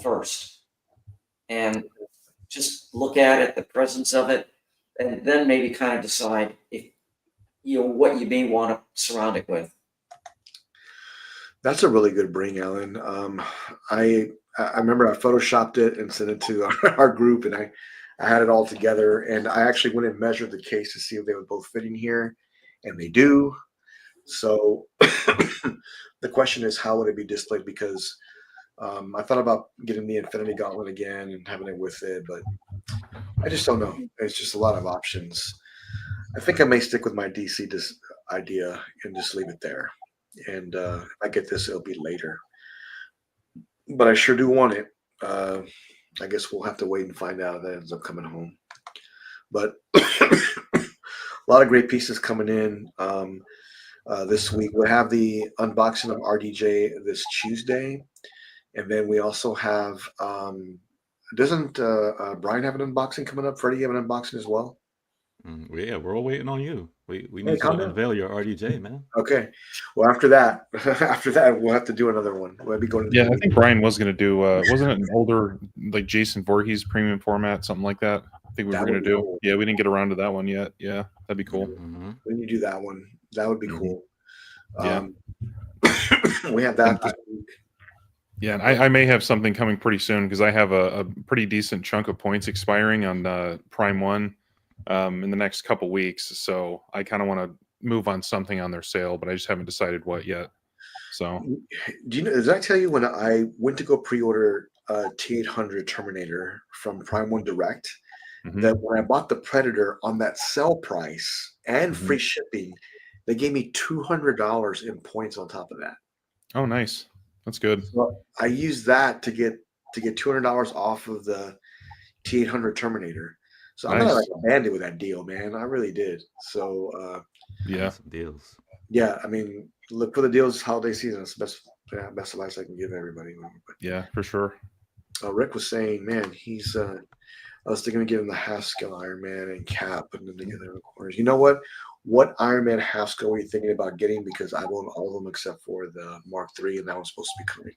S5: first, and just look at it, the presence of it, and then maybe kind of decide if what you may want to surround it with.
S3: That's a really good bring, Alan. I remember I photoshopped it and sent it to our group, and I had it all together. And I actually went and measured the case to see if they would both fit in here, and they do. So the question is, how would it be displayed? Because I thought about getting the Infinity Gauntlet again and having it with it, but I just don't know. It's just a lot of options. I think I may stick with my DC idea and just leave it there. And if I get this, it'll be later. But I sure do want it. I guess we'll have to wait and find out if that ends up coming home. But a lot of great pieces coming in this week. We'll have the unboxing of RDJ this Tuesday. And then we also have, doesn't Brian have an unboxing coming up? Freddie have an unboxing as well?
S4: Well, yeah, we're all waiting on you. We
S3: Hey,
S4: need you
S3: calm
S4: to
S3: down.
S4: unveil your RDJ, man.
S3: Okay. Well, after that, after that, we'll have to do another one. We'll be going to
S6: Yeah, I think Brian was going to do. Wasn't it an older, like Jason Voorhees premium format, something like that? I think we
S3: That
S6: were going
S3: would
S6: to
S3: be
S6: do.
S3: cool.
S6: Yeah, we didn't get around to that one yet. Yeah, that'd be cool.
S4: Mm-hmm.
S3: When you do that one, that would be cool.
S6: Yeah.
S3: We have that this week.
S6: Yeah, and I may have something coming pretty soon because I have a pretty decent chunk of points expiring on Prime One in the next couple weeks. So I kind of want to move on something on their sale, but I just haven't decided what yet. So
S3: Do you know? Did I tell you when I went to go pre-order T800 Terminator from Prime One Direct
S6: mhm.
S3: that when I bought the Predator on that sell price and
S6: Mhm.
S3: free shipping, they gave me $200 in points on top of that.
S6: Oh, nice. That's good.
S3: So I used that to get $200 off of the T800 Terminator. So I'm
S6: Nice.
S3: gonna like a bandit with that deal, man. I really did. So
S6: Yeah.
S4: Some deals.
S3: yeah, I mean, look for the deals holiday season. It's the best advice I can give everybody. But
S6: Yeah, for sure.
S3: Rick was saying, man, he's I was thinking of giving him the half scale Iron Man and Cap, putting them together in the corners. You know what? What Iron Man half scale were you thinking about getting? Because I own all of them except for the Mark III, and that one's supposed to be coming.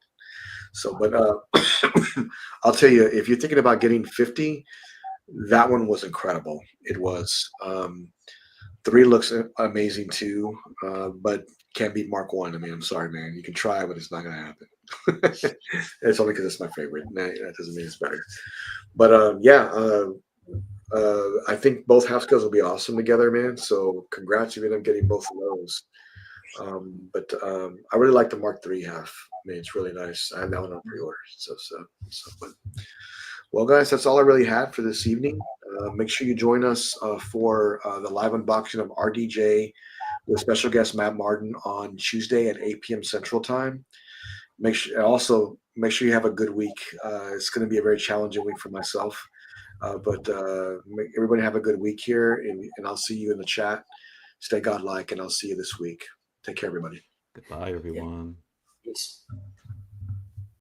S3: So, but I'll tell you, if you're thinking about getting 50, that one was incredible. It was. 3 looks amazing too, but can't beat Mark One. I mean, I'm sorry, man. You can try, but it's not going to happen. It's only because it's my favorite. That doesn't mean it's better. But I think both half scales will be awesome together, man. So congrats if you end up getting both of those. But I really like the Mark III half. I mean, it's really nice. I have that one on pre-order. But well, guys, that's all I really had for this evening. Make sure you join us for the live unboxing of RDJ with special guest Matt Martin on Tuesday at 8 p.m. Central Time. Make sure you have a good week. It's going to be a very challenging week for myself, but everybody have a good week here, and I'll see you in the chat. Stay godlike, and I'll see you this week. Take care, everybody.
S4: Goodbye, everyone.
S5: Peace.